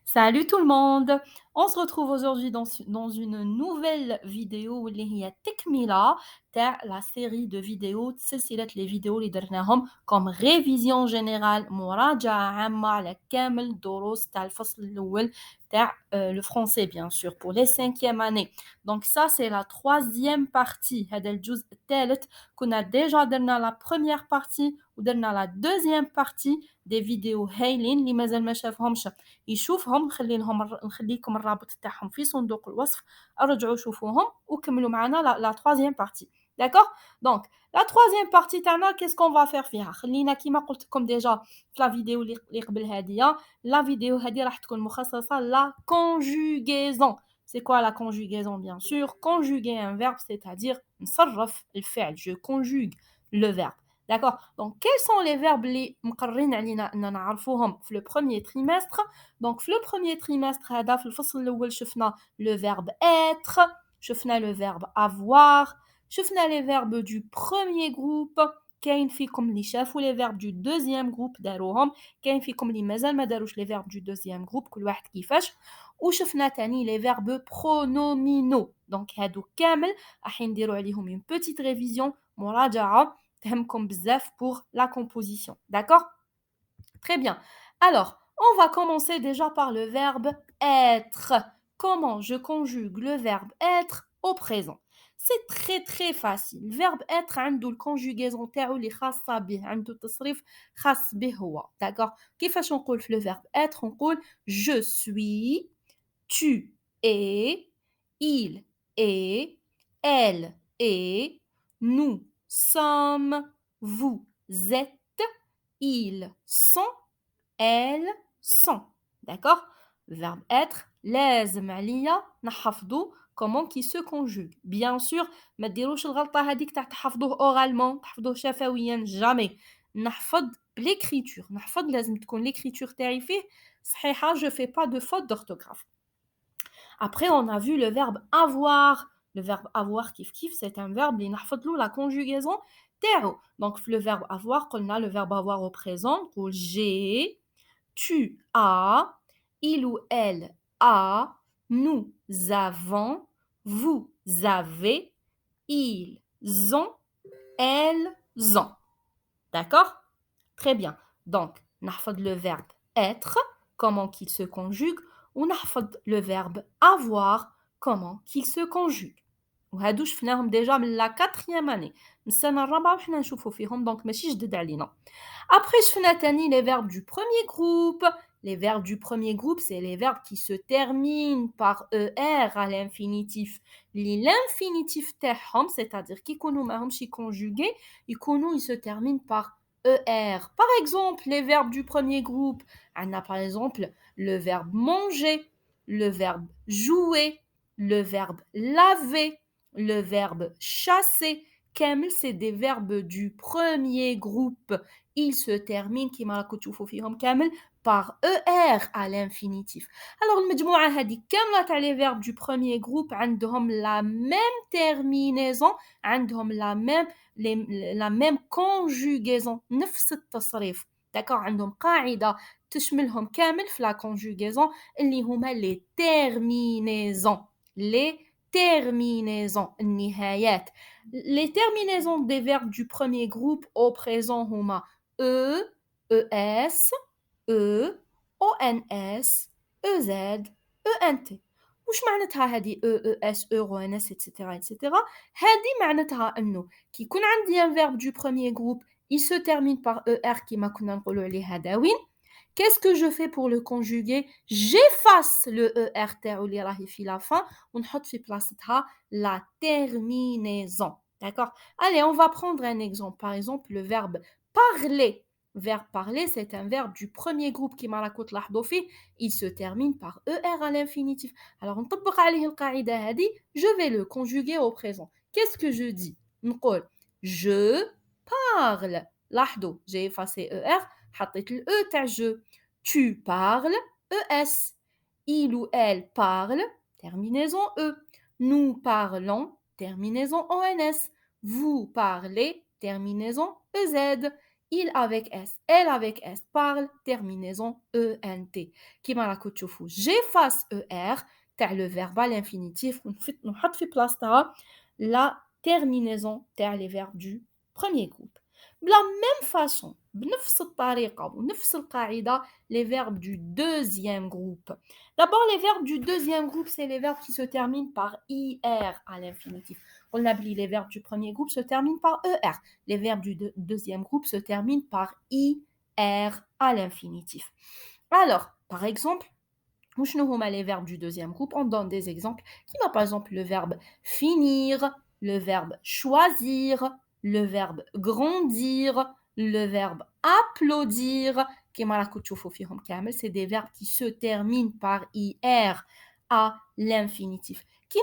Salut tout le monde! On se retrouve aujourd'hui dans une nouvelle vidéo اللي هي تكملة تاع la série de vidéos سلسلة les vidéos اللي درناهم comme révision générale مراجعة عامة على كامل الدروس تاع الفصل الأول تاع le français bien sûr pour les cinquièmes années. Donc ça c'est la troisième partie هذا الجزء الثالث كنا déjà درنا la première partie ودرنا la deuxième partie des vidéos هايلين اللي مازال ما شافهمش يشوفهم نخليكم الرابط تاعهم في صندوق الوصف ارجعوا شوفوهم وكملوا معنا la troisième partie. D'accord? Donc, la troisième partie تاعنا qu'est-ce qu'on va faire فيها؟ خلينا كيما قلت لكم ديجا في لا فيديو اللي قبل هادية، لا فيديو هادي راح تكون مخصصة لا conjugaison. C'est quoi la conjugaison bien sûr? Conjuguer un verbe, c'est-à-dire نصرف الفعل. Je conjugue le verbe. D'accord? Donc, quels sont les verbes اللي مقررين علينا أننا نعرفوهم في le premier trimestre؟ Donc, في le premier trimestre هذا في الفصل الأول شفنا le verbe être, شفنا le verbe avoir, شفنا les verbes du premier groupe, كاين فيكم اللي شافوا les verbes du deuxième groupe داروهم، كاين فيكم اللي مازال ما داروش les verbes du deuxième groupe كل واحد كيفاش، وشفنا تاني les verbes pronominaux. Donc هادو كامل راح نديرو عليهم une petite révision مراجعة تهمكم بزاف pour la composition. D'accord? Très bien. Alors, on va commencer déjà par le verbe être. Comment je conjugue le verbe être au présent? C'est très très facile. Le verbe être عنده الconjugaison تاعو اللي خاصة به، عنده تصريف خاص به هو. D'accord? كيفاش نقول في le verbe être؟ نقول je suis, tu es, il est, elle est, nous sommes, vous êtes, ils sont, elles sont. D'accord? Verbe être, لازم عليا نحفظو comment qui se conjugue. Bien sûr, ما ديروش الغلطة هذيك تاع تحفظوه oralement، تحفظوه شفويا، jamais. نحفظ l'écriture. نحفظ لازم تكون l'écriture تاعي فيه صحيحة. Je fais pas de faute d'orthographe. Après, on a vu le verbe avoir. Le verbe avoir, kif kif, c'est un verbe اللي نحفظ له la conjugaison تاعو. Donc, le verbe avoir, قلنا le verbe avoir au présent, نقول j'ai, tu as, il ou elle a, nous avons, vous avez, ils ont, elles ont. D'accord? Très bien. Donc, نحفظ le verbe être, comment qu'il se conjugue, ou نحفظ le verbe avoir, comment qu'il se conjugue. وهادو شفناهم ديجا من la quatrième année. من السنة الرابعة وحنا نشوفو فيهم، دونك ماشي جدد علينا. Après, شفنا تاني les verbes du premier groupe. Les verbes du premier groupe, c'est les verbes qui se terminent par ER à l'infinitif. L'infinitif تاعهم, c'est-à-dire qui يكونوا ماهمش conjugués, ils se terminent par ER. Par exemple, les verbes du premier groupe, on a par exemple le verbe manger, le verbe jouer, le verbe laver, le verbe chasser. كامل, c'est des verbes du premier groupe. Ils se terminent كيما راكم تشوفوا فيهم كامل par ER à l'infinitif. Alors المجموعة هذه كاملة تاع les verbes du premier groupe عندهم la même terminaison, عندهم la même conjugaison، نفس التصريف. D'accord? عندهم قاعدة تشملهم كامل في la conjugaison اللي هما les terminaisons. Les terminaisons, النهايات. Les terminaisons des verbes du premier groupe au présent هما E, ES, E, ONS, EZ, ENT. وش معناتها هذه E, ES, E, ONS, etc. etc. هذه معناتها أنه كي يكون عندي un verbe du premier groupe, il se termine par ER كيما كنا نقولوا عليها داوين. Qu'est-ce que je fais pour le conjuguer? J'efface le ER تاعو اللي راهي في la fin ونحط في بلاصتها la terminaison. D'accord? Allez, on va prendre un exemple. Par exemple, le verbe parler. Verbe parler, c'est un verbe du premier groupe qui مراكو تلاحظوا فيه. Il se termine par ER à l'infinitif. Alors, نطبق عليه القاعدة هذه. Je vais le conjuguer au présent. Qu'est-ce que je dis? نقول je parle. لاحظوا, j'ai effacé ER. حطيت ال E تاع je. Tu parles, ES. Il ou elle parle, terminaison E. Nous parlons, terminaison ONS. Vous parlez, terminaison EZ. il avec S, elle avec S, parle, terminaison ENT. كيما راكو تشوفوا j'efface ER تاع le verbe à l'infinitif ونحط في بلاصتها la terminaison تاع les verbes du premier groupe. De la même façon, بنفس الطريقة ونفس القاعدة, les verbes du deuxième groupe. D'abord, les verbes du deuxième groupe, c'est les verbes qui se terminent par IR à l'infinitif. On oublie les verbes du premier groupe se terminent par ER. Les verbes du deuxième groupe se terminent par IR à l'infinitif. Alors, par exemple, les verbes du deuxième groupe, on donne des exemples. Qui a par exemple le verbe finir, le verbe choisir, le verbe grandir, le verbe applaudir. C'est des verbes qui se terminent par IR à l'infinitif. Qui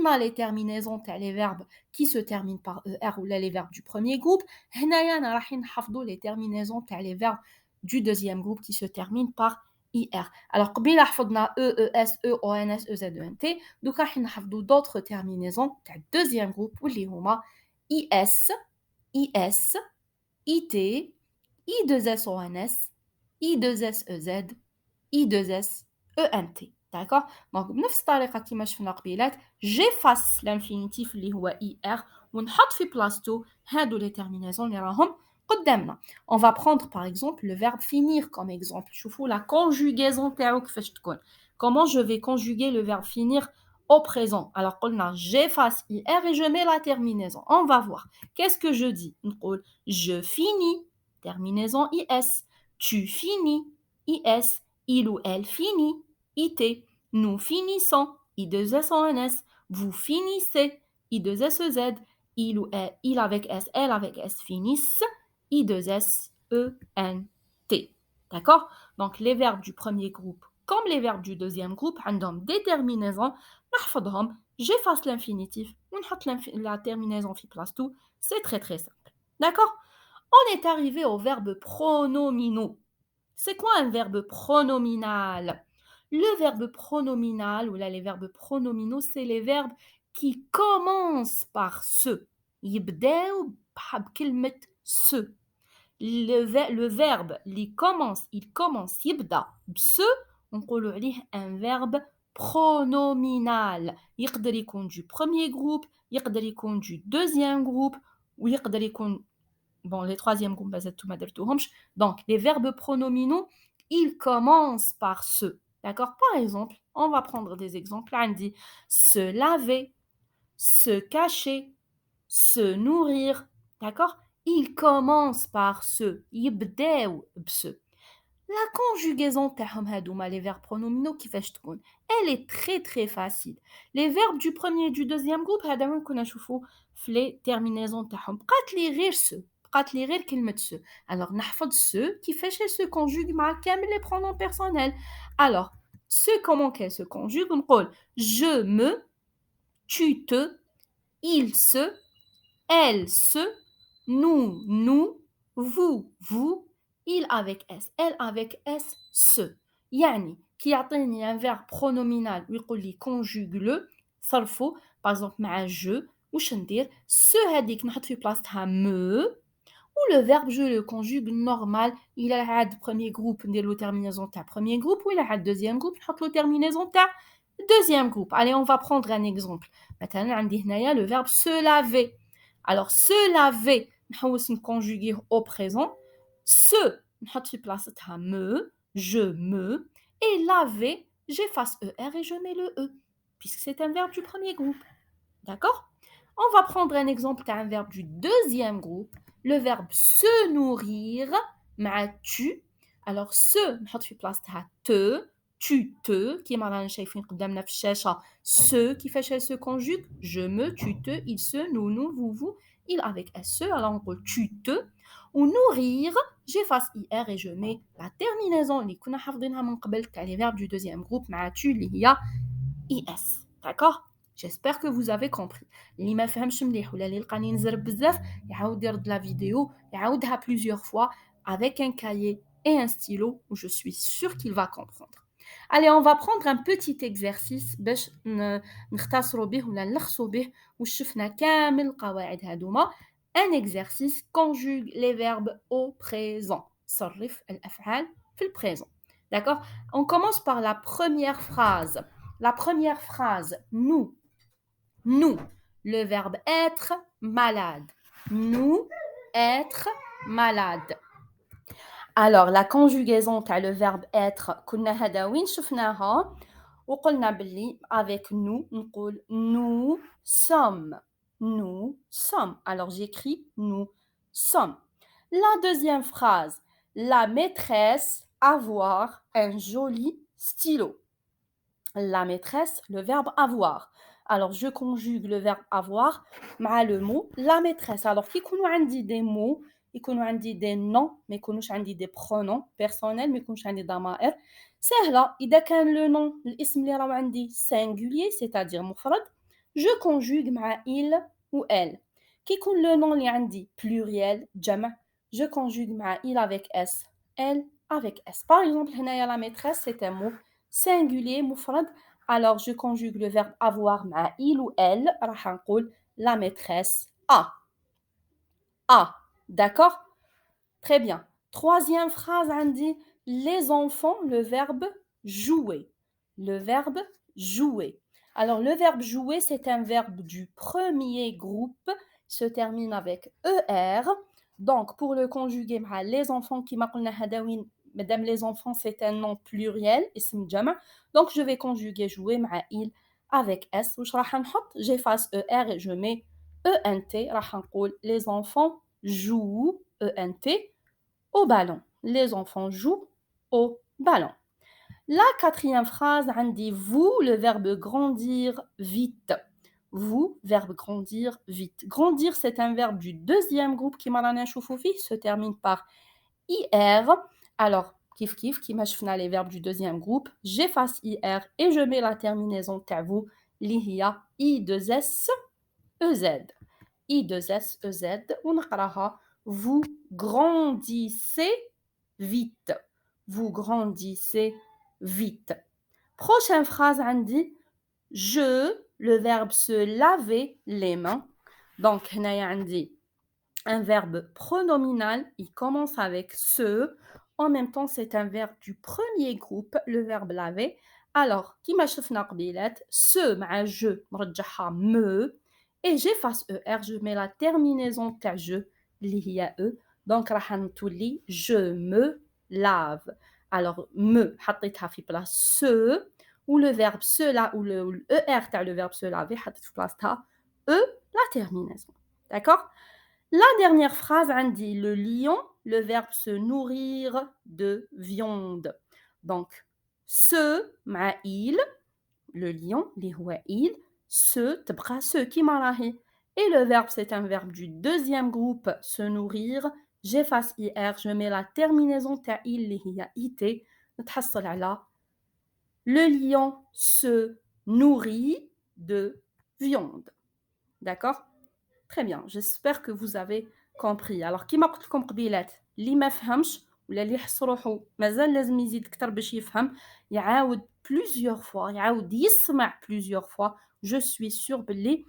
m'a les terminaisons, les verbes qui se terminent par ER ou les verbes du premier groupe. Les terminaisons, les verbes du deuxième groupe qui se terminent par IR. Alors, قبيله حفظنا E, ES, EONS, EZENT. دوكا راح نحفظوا d'autres terminaisons تاع deuxième groupe واللي هما IS, IS, IT, I2SONS, I2SEZ, I2S, ENT. D'accord? Donc, بنفس الطريقة كيما شفنا قبيلات, j'efface l'infinitif اللي هو IR ونحط في بلاصتو هادو les terminaisons اللي راهم قدامنا. On va prendre par exemple le verbe finir comme exemple. شوفوا la conjugaison تاعو كيفاش تكون. Comment je vais conjuguer le verbe finir au présent? Alors قلنا j'efface IR et je mets la terminaison. On va voir. Qu'est-ce que je dis? نقول je finis, terminaison IS. Tu finis, IS. Il ou elle finit, IT. Nous finissons, I2SONS. Vous finissez, I2SEZ. Il ou elle, il avec S, elle avec S finissent, I2SENT. D'accord? Donc, les verbes du premier groupe, comme les verbes du deuxième groupe, عندهم des terminaisons, نحفظهم, j'efface l'infinitif, ونحط la terminaison في بلاصتو, c'est très très simple. D'accord? On est arrivé aux verbes pronominaux. C'est quoi un verbe pronominal? Le verbe pronominal, ou là les verbes pronominaux, c'est les verbes qui commencent par ce. يبداو بكلمة ce. Le verbe il commence يبدا بce, نقولوا عليه un verbe pronominal. يقدر يكون du premier groupe, يقدر يكون du deuxième groupe, ويقدر يكون bon, les troisièmes groupes, donc les verbes pronominaux, ils commencent par ce. D'accord? Par exemple, on va prendre des exemples. On dit se laver, se cacher, se nourrir. D'accord? Ils commencent par ce. يبداو بce. La conjugaison تاعهم هادوما les verbes pronominaux كيفاش تكون؟ Elle est très très facile. Les verbes du premier et du deuxième groupe هذا وين كنا نشوفوا في les terminaisons تاعهم بقات لي غير ce. بقات لي غير كلمة ce. Alors نحفظ ce كيفاش elle se conjugue مع كامل les pronoms personnels. Alors ce comment qu'elle se conjugue نقول je me, tu te, il se, elle se, nous, vous, il avec S, elle avec S, ce. يعني كي يعطيني un verbe pronominal ويقول لي conjugue-le صرفه par exemple مع je واش ندير ce هذيك نحط في بلاصتها me ou le verbe je le conjugue normal il a عاد premier groupe ندير له terminaison تاع premier groupe ou il a عاد deuxième groupe نحط له terminaison تاع deuxième groupe. Allez, on va prendre un exemple. مثلا عندي هنايا le verbe se laver. Alors se laver نحوس نكونجوغيه au présent. Se نحط في بلاصتها me, je me, et laver, j'efface ER et je mets le E, puisque c'est un verbe du premier groupe. D'accord? On va prendre un exemple d'un verbe du deuxième groupe, le verbe se nourrir, مع tu. Alors se نحط في بلاصتها te, tu te, كيما رانا شايفين قدامنا في الشاشة se كيفاش elle se conjugue, je me, tu te, il se, nous, vous, il avec se, alors on peut tu te, ou nourrir, j'efface IR et je mets la terminaison اللي كنا حافظينها من قبل تاع les verbes du deuxième groupe مع tu اللي هي IS. D'accord? J'espère que vous avez compris. اللي ما فهمش مليح ولا اللي لقاني نزرب بزاف يعاود يرد la vidéo يعاودها plusieurs fois avec un cahier et un stylo où je suis sûre qu'il va comprendre. Allez, on va prendre un petit exercice باش نختصروا به ولا نلخصوا به واش شفنا كامل القواعد هذوما. un exercice conjugue les verbes au présent. صرف الأفعال في le présent. D'accord? On commence par la première phrase. La première phrase, nous. Nous. Le verbe être, malade. Nous, être, malade. Alors, la conjugaison تاع le verbe être, كنا هذا وين شفناها وقلنا باللي avec nous نقول nous sommes. Nous sommes. Alors, j'écris nous sommes. La deuxième phrase, la maîtresse avoir un joli stylo. La maîtresse, le verbe avoir. Alors, je conjugue le verbe avoir مع le mot la maîtresse. Alors, كي يكونوا عندي des mots يكونوا عندي des noms ما يكونوش عندي des pronoms personnels ما يكونوش عندي ضمائر سهلة. إذا كان le nom الاسم اللي راهو عندي singulier c'est-à-dire مفرد je conjugue مع il ou elle. كي يكون le nom اللي عندي pluriel جمع je conjugue مع il avec s, elle avec s. Par exemple هنايا la maîtresse c'est un mot singulier مفرد. Alors je conjugue le verbe avoir مع il ou elle راح نقول la maîtresse a. A. D'accord? Très bien. Troisième phrase, on dit les enfants, le verbe jouer. Le verbe jouer. Alors, le verbe jouer, c'est un verbe du premier groupe, se termine avec ER. Donc, pour le conjuguer, les enfants qui m'appellent Hadawin, mesdames les enfants, c'est un nom pluriel, ism jama. Donc, je vais conjuguer jouer, il avec S. J'efface ER et je mets ENT. Les enfants jouent, ENT, au ballon. Les enfants jouent au ballon. La quatrième phrase, on dit vous, le verbe grandir vite. Vous, verbe grandir vite. Grandir, c'est un verbe du deuxième groupe qui se termine par IR. Alors, kif kif, qui m'a les verbes du deuxième groupe, j'efface IR et je mets la terminaison vous, l'IHIA, I2S, EZ. I2S, EZ, on a vous grandissez vite. Vous grandissez vite. Prochaine phrase, on dit je, le verbe se laver les mains. Donc, on dit un verbe pronominal, il commence avec se. En même temps, c'est un verbe du premier groupe, le verbe laver. Alors, qui m'a شفنا قبيلات, se مع je, مرجحها me, et j'efface ER, je mets la terminaison تاع je, اللي هي E. Donc, راح نتولي je me lave. Alors, me, حطيتها في place se, ou le verbe se là, ou le ER تاع le verbe se laver, حطيت في place E, la terminaison. D'accord? La dernière phrase, on dit le lion, le verbe se nourrir de viande. Donc, se, ma il, le lion, li huwa il, se, tbqa se, qui marahi. Et le verbe, c'est un verbe du deuxième groupe, se nourrir. J'efface IR, je mets la terminaison ta il, li hiya it. نتحصل على le lion se nourrit de viande. D'accord? Très bien, j'espère que vous avez compris. Alors كيما قلت لكم قبيلات اللي ما فهمش ولا اللي يحس روحو مازال لازم يزيد اكثر باش يفهم يعاود plusieurs fois يعاود يسمع plusieurs fois. Je suis sûre باللي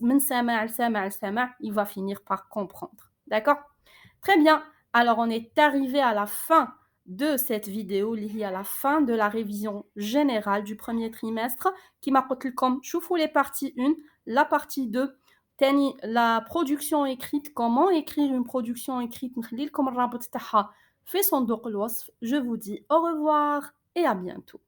من سماع لسماع لسماع il va finir par comprendre. D'accord? Très bien. Alors on est arrivé à la fin de cette vidéo liée à la fin de la révision générale du premier trimestre. كيما قلت لكم شوفوا les parties 1, la partie 2. La production écrite, comment écrire une production écrite, je vous dis au revoir et à bientôt.